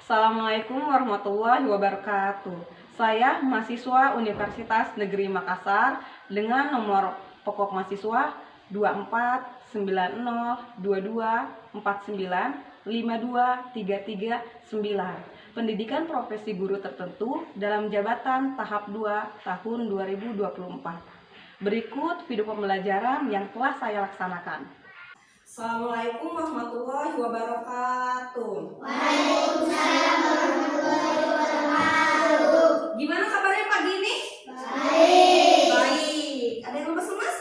Assalamualaikum warahmatullahi wabarakatuh. Saya mahasiswa Universitas Negeri Makassar dengan nomor pokok mahasiswa 24902249523339. Pendidikan profesi guru tertentu dalam jabatan tahap 2 tahun 2024. Berikut video pembelajaran yang telah saya laksanakan. Assalamualaikum warahmatullahi wabarakatuh. Waalaikumsalam warahmatullahi wabarakatuh. Gimana kabarnya pagi ini? Baik. Baik. Ada yang lemes-lemes?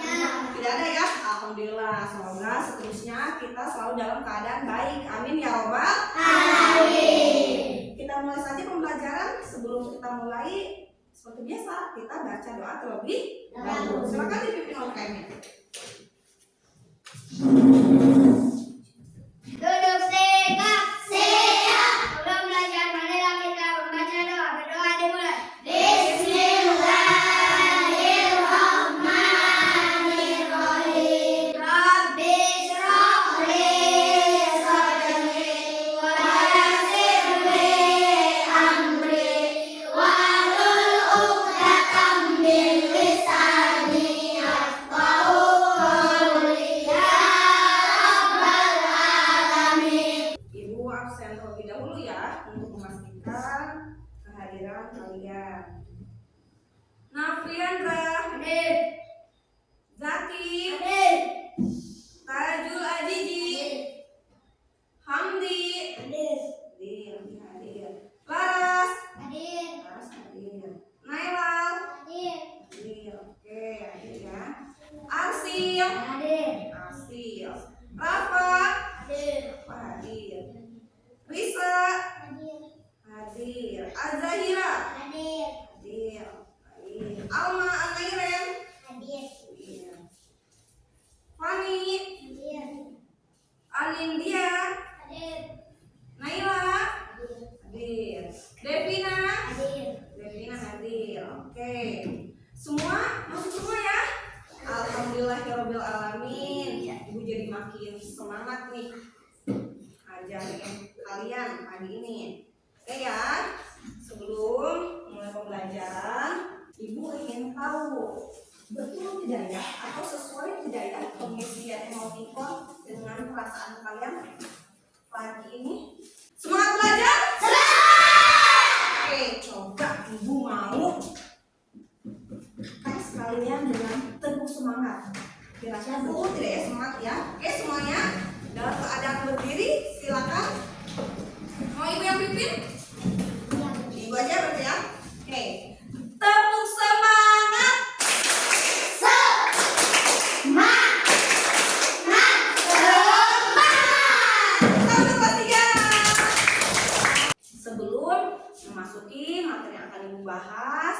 Ya. Tidak ada ya? Alhamdulillah. Semoga seterusnya kita selalu dalam keadaan baik. Amin ya robbal Amin. Kita mulai saja pembelajaran. Sebelum kita mulai, seperti biasa kita baca doa terlebih dahulu. Silakan dipimpin oleh kami. Duduk tegak. Siap. Sebelum belajar, marilah kita membaca doa. Berdoa dimulai. Bismillahirrahmanirrahim. Rabbi shrah li sadri wa yassir li amri wahlul 'uqdatam min lisani yafqahu qawli. Ibu absen terlebih dahulu ya untuk memastikan kehadiran kalian. Nafriandra, Hadir. Zaki, Hadir. Tajul Ajiji, Hamdi, Hadir. hadir. Laras, Hadir. hadir. Nailal, Hadir. hadir. Oke, hadir ya. Arsil, Hadir. Rafa, Hadir. hadir. Risa, Hadir. hadir. Azahira, Hadir. hadir. Alma Anairen, Hadir. hadir. Fani, Hadir. Anindia, Hadir. Naila, hadir. Devina, Hadir. hadir. Oke. Semua masuk semua ya. Alhamdulillahirabbil alamin. Ibu jadi makin semangat nih ngajarin kalian pagi ini. Oke ya. Sebelum mulai pembelajaran, Ibu ingin tahu betul tidak ya atau sesuai tidak ya pengisian emoticon dengan perasaan kalian pagi ini? Semangat belajar? Oke, coba Ibu mau tes kalian dengan teguh semangat. Kira-kira betul tidak ya semangat ya? Oke semuanya dalam keadaan berdiri silakan. Mau Ibu yang pimpin? Ibu aja berarti ya. Oke. Tepuk semangat. Selamat kelas 3. Sebelum memasuki materi yang akan Ibu bahas,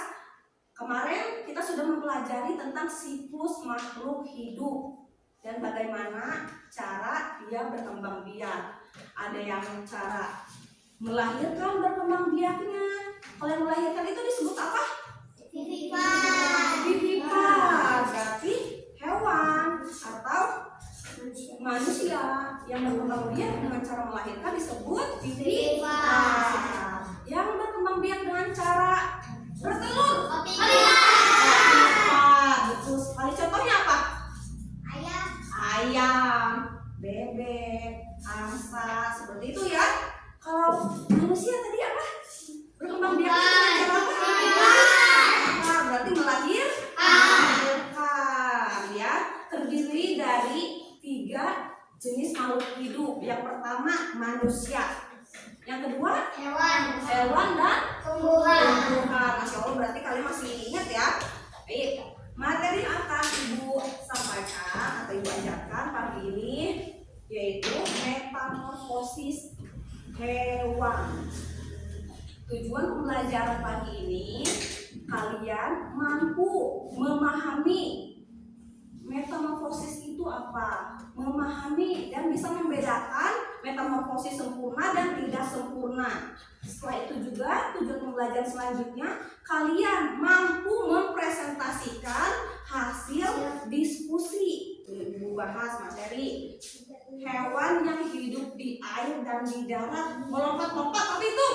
kemarin kita sudah mempelajari tentang siklus makhluk hidup dan bagaimana cara dia berkembang biak. Ada yang cara melahirkan berkembang biaknya. Kalau yang melahirkan itu disebut apa? Vivipar. Berarti hewan atau manusia yang berkembang biak dengan cara melahirkan disebut vivipar. Yang berkembang biak dengan cara bertelur. Betul sekali. Contohnya apa? Ayam, bebek, angsa, seperti itu ya. Kalau manusia tadi apa? Berkembang biak dengan cara apa? Berarti melahirkan ya. Terdiri dari 3 jenis makhluk hidup. Yang pertama manusia. Yang kedua hewan dan tumbuhan. Masya Allah, berarti kalian masih ingat ya. Baik, materi yang akan Ibu sampaikan atau Ibu ajarkan pagi ini yaitu metamorfosis hewan. Tujuan pembelajaran pagi ini kalian mampu memahami metamorfosis itu apa, memahami dan bisa membedakan metamorfosis sempurna dan tidak sempurna. Setelah itu juga tujuan pembelajaran selanjutnya kalian mampu mempresentasikan hasil diskusi. Ibu bahas materi hewan yang hidup di air dan di darat, melompat-lompat, tapi itu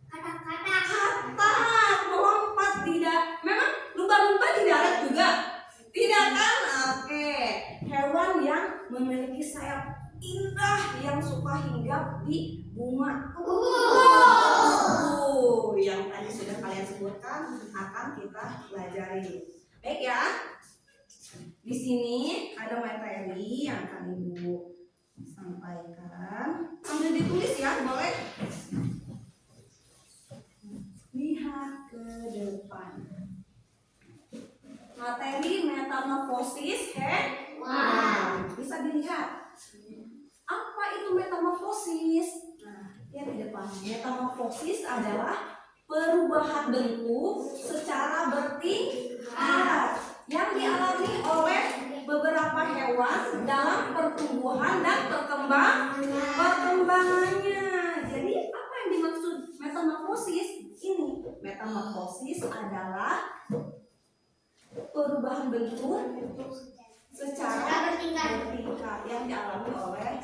kata melompat tidak. Memang lumba-lumba di darat juga? Tidak kan? Oke. Hewan yang memiliki sayap indah yang suka hinggap di bunga. Yang tadi sudah kalian sebutkan akan kita pelajari. Baik ya. Di sini ada materi yang akan Ibu sampaikan. Sambil ditulis ya, boleh? Lihat ke depan. Materi metamorfosis hewan. Bisa dilihat. Apa itu metamorfosis? Nah, lihat di depan. Metamorfosis adalah perubahan bentuk secara bertingkat yang dialami oleh beberapa hewan dalam pertumbuhan dan perkembangannya. Jadi apa yang dimaksud metamorfosis? Ini metamorfosis adalah perubahan bentuk secara bertingkat yang dialami oleh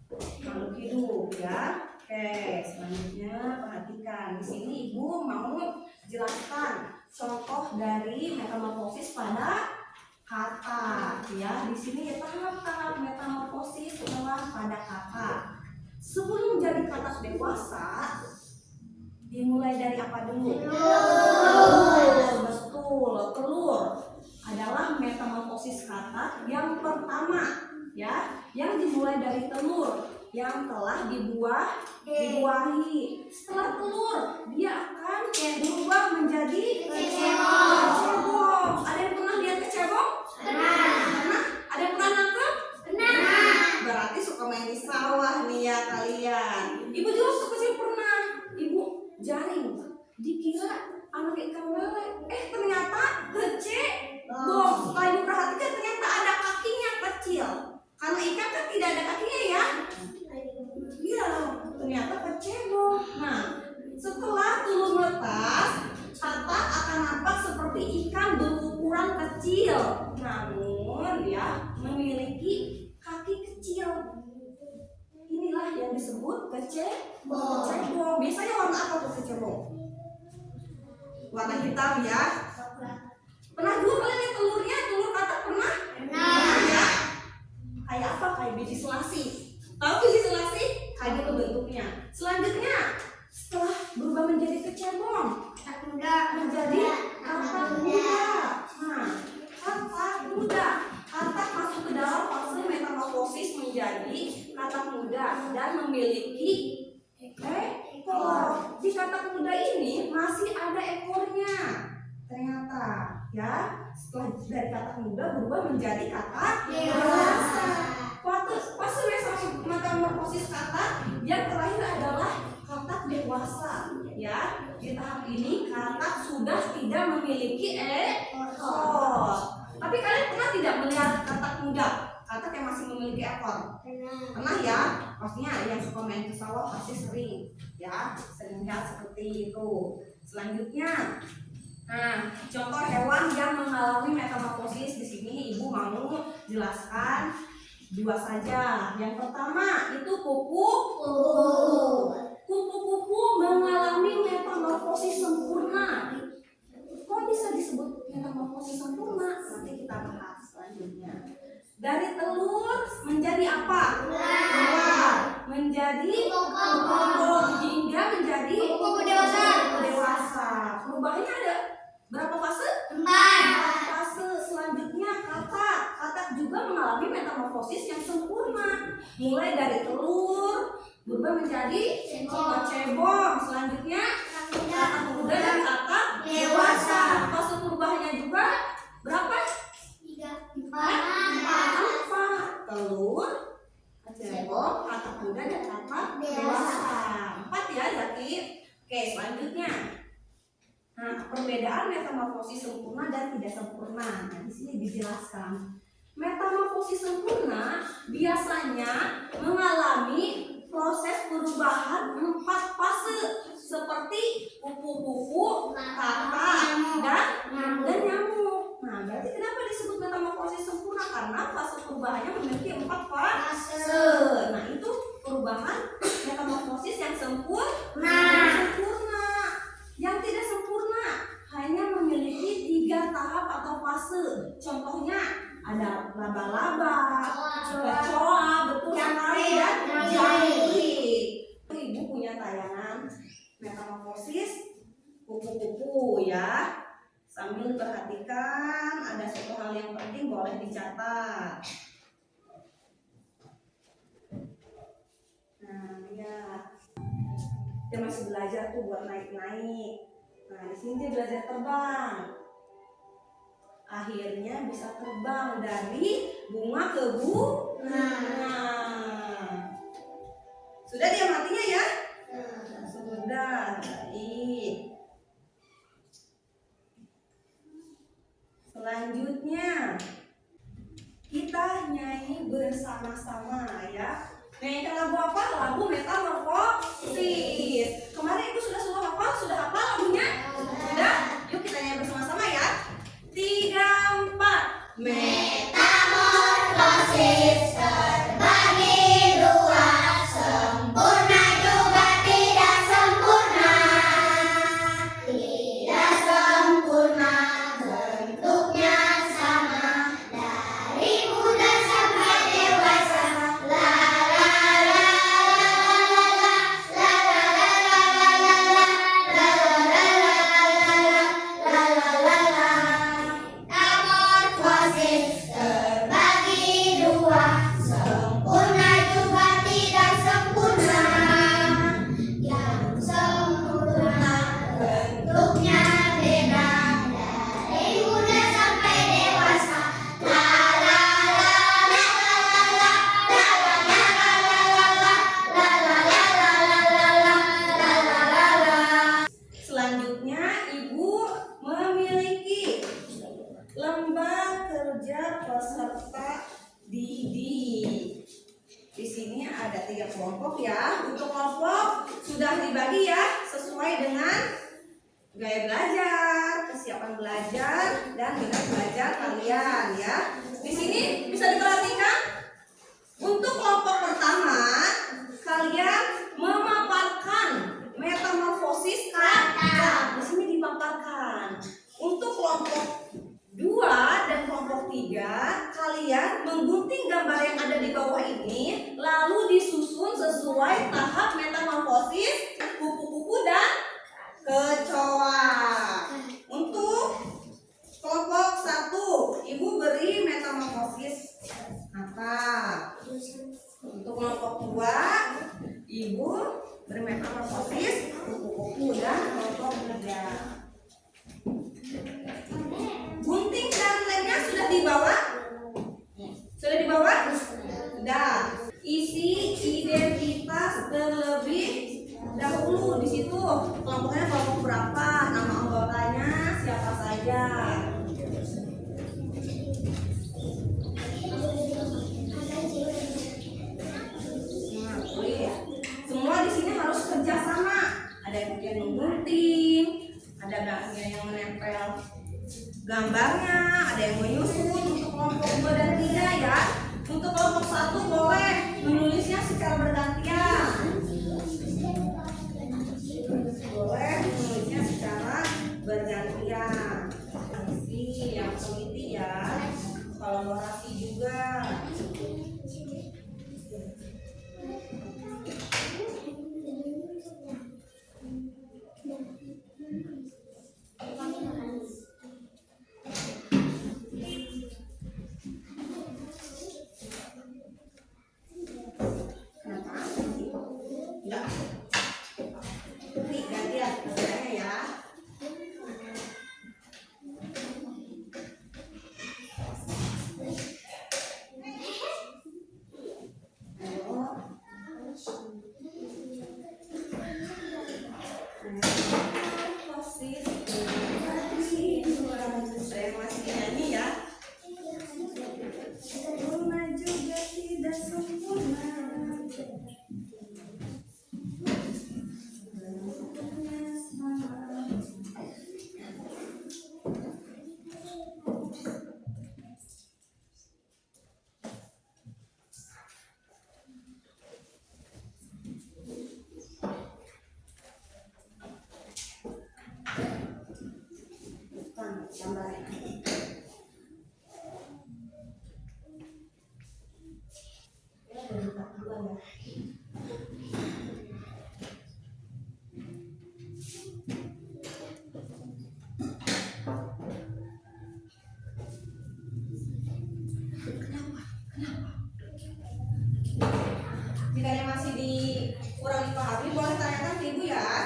makhluk hidup ya. Oke, selanjutnya perhatikan. Di sini Ibu mau jelaskan contoh dari metamorfosis pada kata ya. Di sini tahap-tahap metamorfosis setelah pada kata. Sebelum jadi kata dewasa, dimulai dari apa dulu? Betul, telur adalah metamorfosis kata yang pertama ya, yang dimulai dari telur yang telah dibuahi. Setelah telur, dia akan berubah menjadi kecebong. Ada yang pernah lihat kecebong? Pernah? Ada yang pernah nangkep? Pernah. Berarti suka main di sawah nih ya kalian. Ibu juga waktu kecil pernah. Ibu jaring, dikira anak ikan lele. Ternyata kecebong. Setelah Ibu perhatikan ternyata ada kakinya kecil. Karena ikan kan tidak ada kakinya ya. Iya, ternyata kecebong. Nah, setelah telur menetas, kata akan nampak seperti ikan berukuran kecil, namun ya memiliki kaki kecil. Inilah yang disebut kecebong. Biasanya warna apa tuh kecebong? Warna hitam ya. Pernah juga kalian lihat telurnya? Telur katak pernah? Pernah ya. Kayak apa? Kayak biji selasi. Tahu biji selasi? Kayak gitu bentuknya. Selanjutnya, setelah berubah menjadi kecebong, menjadi katak muda. Nah, katak muda. Katak masuk ke dalam fase metamorfosis menjadi katak muda dan memiliki ekor. Di katak muda ini masih ada ekornya. Ternyata ya, setelah dari katak muda berubah menjadi katak dewasa. Fase metamorfosis katak yang terakhir adalah katak dewasa. Ya, di tahap ini katak sudah tidak memiliki ekor. Tapi kalian pernah tidak melihat katak muda? Katak yang masih memiliki ekor? Pernah ya? Pastinya yang suka main ke sawah pasti sering ya, sering lihat seperti itu. Selanjutnya, nah, contoh hewan yang mengalami metamorfosis di sini Ibu mau jelaskan dua saja. Yang pertama itu kupu-kupu. Kupu-kupu mengalami metamorfosis sempurna. Kok bisa disebut metamorfosis sempurna? Nanti kita bahas selanjutnya. Dari telur menjadi apa? Ular. Menjadi kupu-kupu hingga menjadi Kupu-kupu dewasa. Perubahannya ada berapa fase? 4. Fase selanjutnya katak juga mengalami metamorfosis yang sempurna. Mulai dari telur berubah menjadi kecebong. Selanjutnya katak muda dan katak dewasa. Fase perubahannya juga berapa? 4. Telur, kecebong, katak muda dan katak dewasa. 4 ya berarti. Oke, selanjutnya. Nah, perbedaan metamorfosis sempurna dan tidak sempurna. Nah, di sini dijelaskan. Metamorfosis sempurna biasanya mengalami proses perubahan 4 fase seperti kupu-kupu, katak, dan nyamuk. Nah, berarti kenapa disebut metamorfosis sempurna? Karena fase perubahannya memiliki 4 fase. dia masih belajar tuh buat naik-naik. Nah, di sini dia belajar terbang. Akhirnya bisa terbang dari bunga ke bunga. Sudah dia matinya ya? Sudah. Baik. Selanjutnya kita nyanyi bersama-sama ya. Nyanyikan lagu apa? Lagu Metamorfosis. Kemarin Ibu sudah hafal? Sudah hafal lagunya? Sudah? Yuk kita nyanyi bersama-sama ya. 3, 4. Metamorfosis terbagi dua, sempurna juga tidak sempurna. Tidak sempurna, bentuknya sama, dari muda sampai dewasa. La la la la la la la la la la la la la la la la la la la. Metamorfosis terbagi dua, sempurna juga tidak sempurna. Yang sempurna bentuknya beda, dari muda sampai dewasa. La la la la la la la la la la la la. Selanjutnya Ibu memiliki lembah kerja peserta didik. Di sini ada 3 kelompok ya. Untuk kelompok sudah dibagi ya sesuai dengan gaya belajar, kesiapan belajar, dan minat belajar kalian ya. Di sini bisa diperhatikan untuk kelompok pertama kalian memaparkan metamorfosis kata. Di sini dipaparkan. Untuk kelompok 2 dan kelompok 3 kalian menggunting gambar yang ada di bawah ini lalu disusun sesuai tahap metamorfosis kupu-kupu dan kecoa. Untuk kelompok 1 Ibu beri metamorfosis kata. Untuk kelompok 2 Ibu beri metamorfosis kupu-kupu dan kelompok 3. Gunting dan lemnya sudah dibawa? Sudah dibawa? Sudah. Isi identitas terlebih dahulu di situ. Kelompoknya kelompok berapa? Nama anggotanya siapa saja? Nah, boleh. Semua di sini harus kerjasama. Ada yang menggunting, ada yang menempel gambarnya, ada yang menyusun. Untuk kelompok 2 dan 3 ya. Untuk kelompok 1 boleh menulisnya secara bergantian. Boleh menulisnya secara bergantian. Isi yang teliti ya. Kolaborasi juga. Kenapa? Enggak. Nih gantian kerjanya ya. Saya masih nyanyi ya. Sempurna juga tidak sempurna. Bentuknya sama. Gambarnya. Jika yang masih kurang dipahami boleh tanyakan ke Ibu ya.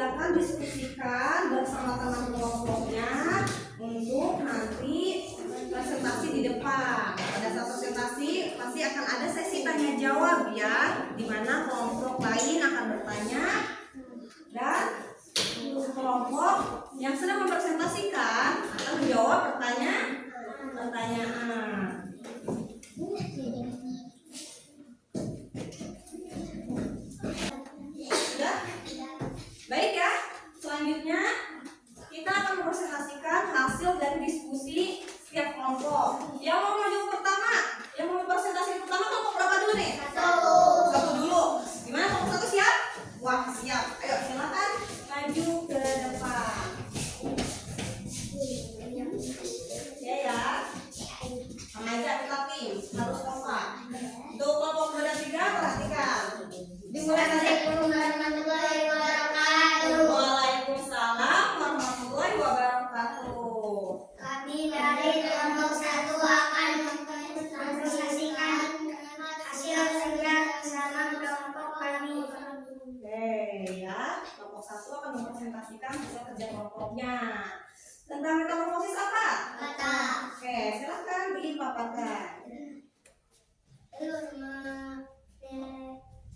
silakan diskusikan bersama teman kelompoknya untuk nanti presentasi di depan. Pada saat presentasi pasti akan ada sesi tanya jawab ya, di mana kelompok lain akan bertanya dan kelompok yang sedang mempresentasikan akan menjawab pertanyaan. Sudah? Baik ya. Selanjutnya kita akan mempresentasikan hasil dari diskusi setiap kelompok. Yang mau maju pertama, yang mau presentasi pertama kelompok berapa dulu nih? Satu dulu. Gimana kelompok satu siap? Wah siap. Ayo silakan maju ke depan. Ya. Sama aja kita tim harus kompak. Untuk kelompok 2 dan 3 perhatikan. Dimulai dari Warahmatullahi wabarakatuh. Waalaikumsalam warahmatullahi wabarakatuh. Kami dari kelompok 1 akan mempresentasikan hasil kerja bersama kelompok kami. Oke ya, kelompok 1 akan mempresentasikan hasil kerja kelompoknya. Tentang metamorfosis apa? Kata Oke, silakan dipaparkan.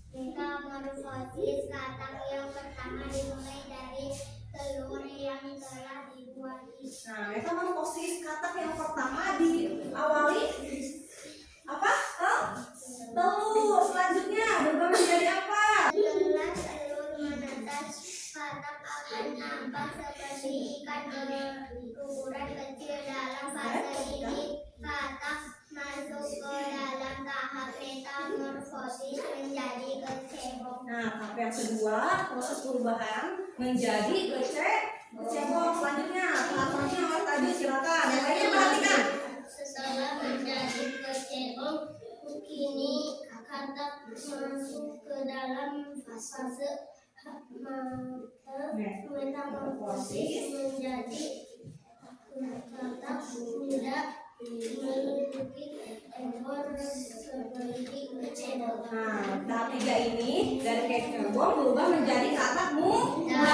metamorfosis kata yang pertama dimulai dari telur yang telah dibuat. Nah, metamorfosis kata yang pertama diawali apa? Telur. Selanjutnya berubah menjadi apa? Setelah telur menetas, katak akan nampak seperti ikan berukuran kecil. Dalam fase ini, katak masuk ke dalam tahap metamorfosis menjadi kecebong. Nah, tahap yang kedua, proses perubahan menjadi kecebong. Selanjutnya, tahap selanjutnya apa tadi? Silakan. Yang lainnya perhatikan. Setelah menjadi kecebong, kini katak masuk ke dalam fase metamorfosis menjadi katak muda memiliki ekor seperti kecebong. Nah, tahap 3 ini dari kecebong berubah menjadi katak muda.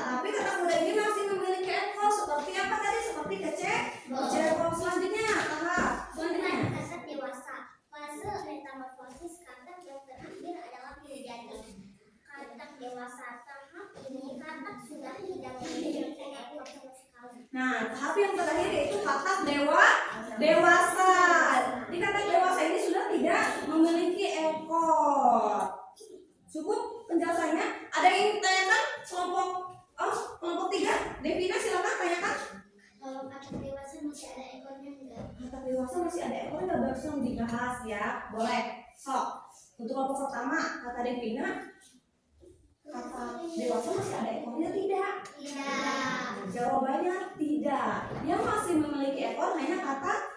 Tapi katak muda ini masih memiliki ekor seperti apa tadi? Seperti kecebong. Selanjutnya, tahap selanjutnya. Katak dewasa. Fase metamorfosis katak yang terakhir adalah menjadi katak dewasa. Tahap ini katak sudah tidak memiliki ekor sama sekali. Nah, tahap yang terakhir yaitu katak dewasa. Di katak dewasa ini sudah tidak memiliki ekor. Cukup penjelasannya. Ada yang ingin tanyakan kelompok 3? Devina silakan tanyakan. Kalau katak dewasa masih ada ekornya enggak? Katak dewasa masih ada ekornya, nggak langsung dibahas ya. Boleh. Sok. Untuk kelompok pertama, kata Devina, katak dewasa masih ada ekornya tidak? Tidak. Jawabannya tidak. Yang masih memiliki ekor hanya katak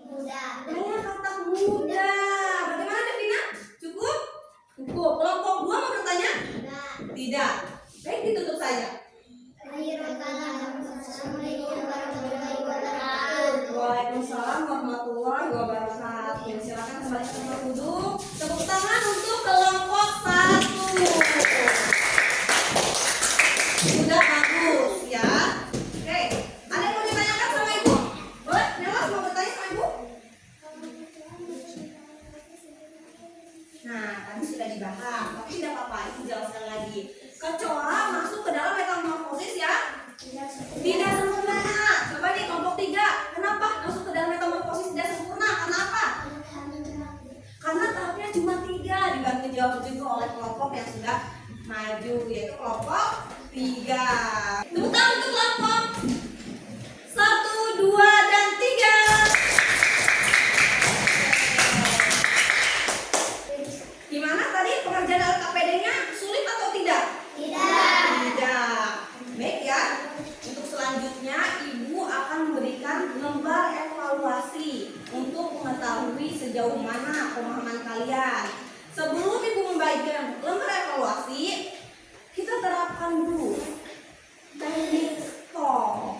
Muda. muda. Bagaimana Devina? Cukup? Cukup. Kelompok 2 mau bertanya? Tidak. Tidak. Baik, ditutup saja. Assalamualaikum warahmatullahi wabarakatuh. Waalaikumsalam warahmatullahi wabarakatuh. Silakan kembali ke tempat duduk. Tepuk tangan untuk kelompok 1. Sudah bagus ya. Oke, ada yang mau ditanyakan sama ibu? Boleh, Nela mau bertanya sama ibu? Nah, tadi sudah dibahas, tapi tidak apa-apa, itu jelaskan lagi. Kecoa masuk ke dalam metamorfosis ya? Tidak sempurna. Coba nih kelompok 3, kenapa masuk ke dalam metamorfosis tidak sempurna? Karena apa? Karena tahapnya cuma 3. Dibantu jawab juga oleh kelompok yang sudah maju, yaitu kelompok 3. Tepuk tangan untuk kelompok 1, 2, dan 3. Gimana tadi pengerjaan LKPD-nya? Sulit atau tidak? Tidak. Baik ya. Untuk selanjutnya ibu akan memberikan lembar evaluasi untuk mengetahui sejauh mana pemahaman kalian. Sebelum ibu membagikan lembar evaluasi, kita terapkan dulu teknik STOP.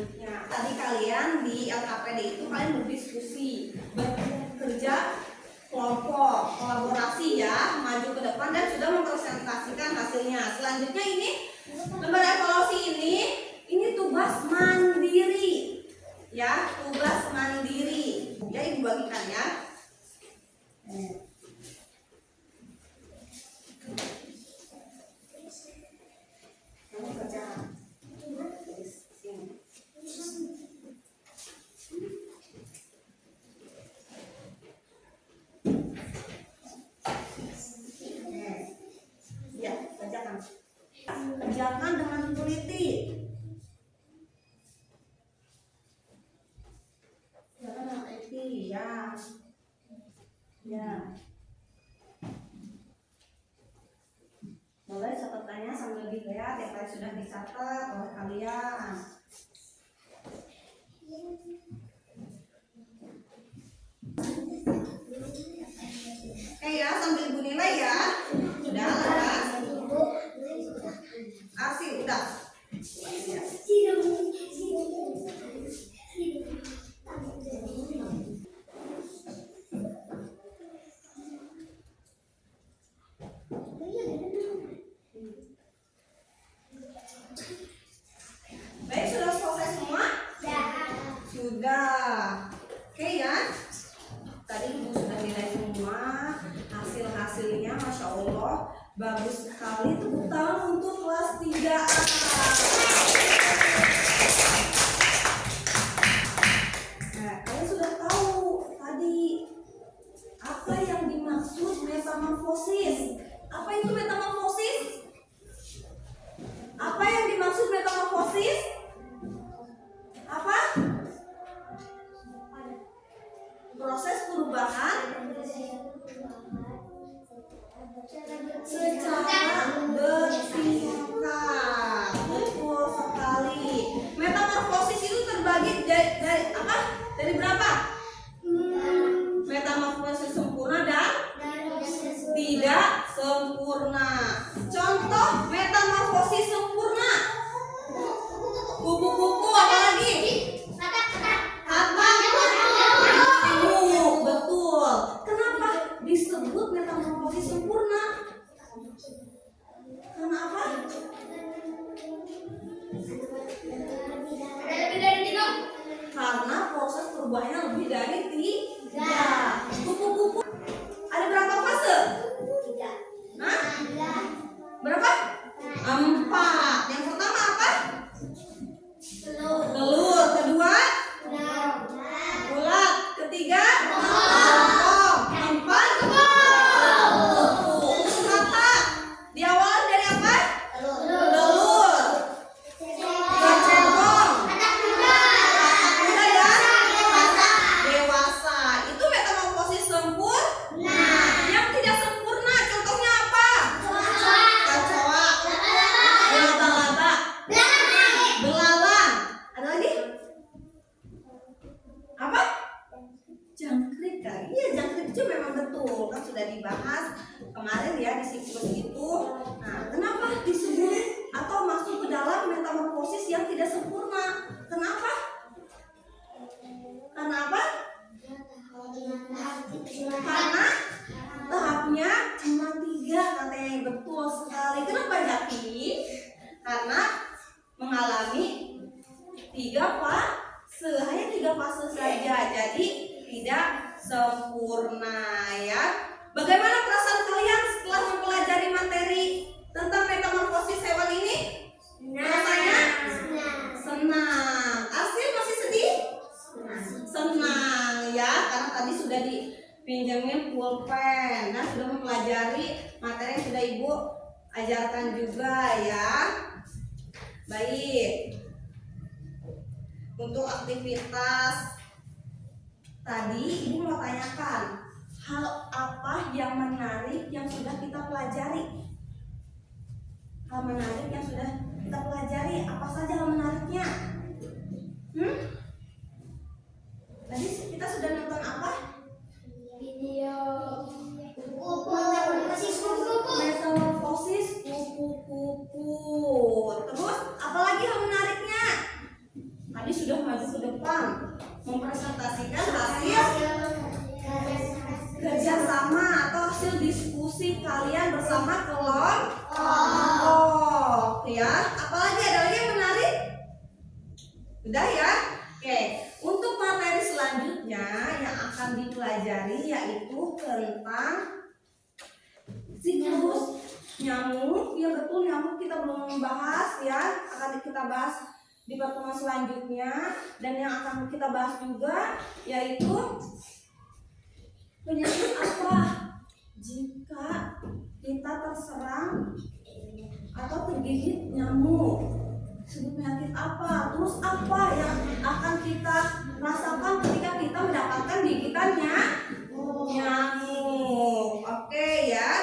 selanjutnya. Tadi kalian di LKPD itu kalian berdiskusi, bekerja kelompok, kolaborasi ya, maju ke depan dan sudah mempresentasikan hasilnya. Selanjutnya ini lembar evaluasi ini tugas mandiri. Ya, tugas mandiri. Ya, Ibu bagikan ya. Kamu kerja. Ya, kerjakan. Kerjakan dengan teliti. Kerjakan dengan teliti, ya. Ya. Boleh catatannya sambil dilihat yang tadi sudah dicatat oleh kalian. Oke ya, sambil Ibu nilai ya. Sudah lah. Asih, udah. Ya. Baik, sudah selesai semua? Sudah. Oke ya. Tadi Ibu sudah nilai semua. Hasil-hasilnya Masya Allah bagus sekali. Tepuk tangan untuk kelas 3A. Nah, kalian sudah tahu tadi apa yang dimaksud metamorfosis. Apa itu metamorfosis? Apa yang dimaksud metamorfosis? Apa? Proses perubahan secara bertingkat. Betul sekali. Metamorfosis itu terbagi dari apa? Dari berapa? Metamorfosis sempurna dan tidak sempurna. Contoh metamorfosis sempurna. Kupu-kupu apa lagi? Betul. Kenapa disebut metamorfosis sempurna? Karena apa? Karena proses perubahannya lebih dari 3. Kupu-kupu ada berapa fase? Hah? Berapa? 4. Yang pertama apa? Telur. Kedua? Ulat. Ketiga? Bokong. 4? Kupu. Kata diawali dari apa? Telur. Kecebong. Anak muda ya? Dewasa. Itu metamorfosis sempurna. Yang tidak sempurna contohnya apa? Kecoa. Laba-laba. Belalang. Ada lagi? Apa? Jangkrik kali. Iya, jangkrik itu memang betul. Kan sudah dibahas kemarin ya di siklus itu. Nah, kenapa disebut atau masuk ke dalam metamorfosis yang tidak sempurna? Kenapa? Karena apa? Karena tahapnya cuma 3 katanya. Betul sekali. Kenapa Jaki? Karena mengalami 3 fase, hanya 3 fase saja, jadi tidak sempurna ya. Bagaimana perasaan kalian setelah mempelajari materi tentang metamorfosis hewan ini? Rasanya senang. Asli masih sedih? Senang ya, karena tadi sudah dipinjemin pulpen. Nah, sudah mempelajari materi yang sudah Ibu ajarkan juga ya. Baik. Untuk aktivitas tadi Ibu mau tanyakan hal apa yang menarik yang sudah kita pelajari? Hal menarik yang sudah kita pelajari, apa saja hal menariknya? Tadi kita sudah nonton apa? Video Metamorfosis kupu-kupu. Terus apalagi hal menariknya? Tadi sudah maju ke depan mempresentasikan hasil kerjasama atau hasil diskusi kalian bersama kelompok ya. Apalagi ada lagi yang menarik? Udah ya? Oke, untuk materi selanjutnya yang akan dipelajari yaitu tentang siklus nyamuk. Ya betul, nyamuk kita belum membahas ya, akan kita bahas di pertemuan selanjutnya. Dan yang akan kita bahas juga yaitu penyakit apa jika kita terserang atau tergigit nyamuk. Sebut penyakit apa, terus apa yang akan kita rasakan ketika kita mendapatkan gigitannya nyamuk. Oke ya,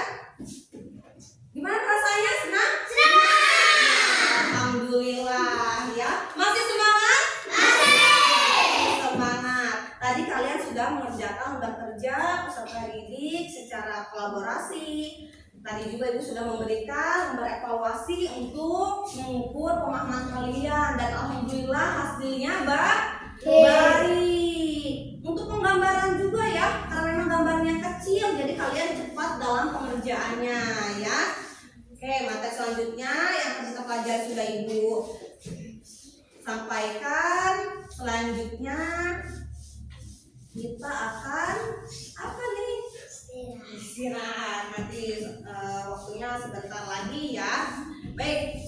gimana perasaannya? Senang? Alhamdulillah ya. Masih semangat? Semangat. Tadi kalian sudah mengerjakan lembar kerja peserta didik secara kolaborasi. Tadi juga Ibu sudah memberikan lembar evaluasi untuk mengukur pemahaman kalian, dan alhamdulillah hasilnya baik. Untuk penggambaran juga ya, karena memang gambarnya kecil jadi kalian cepat dalam pengerjaannya ya. Oke, materi selanjutnya yang akan kita pelajari sudah Ibu sampaikan. Selanjutnya kita akan apa nih? Istirahat. Nanti waktunya sebentar lagi ya. Baik,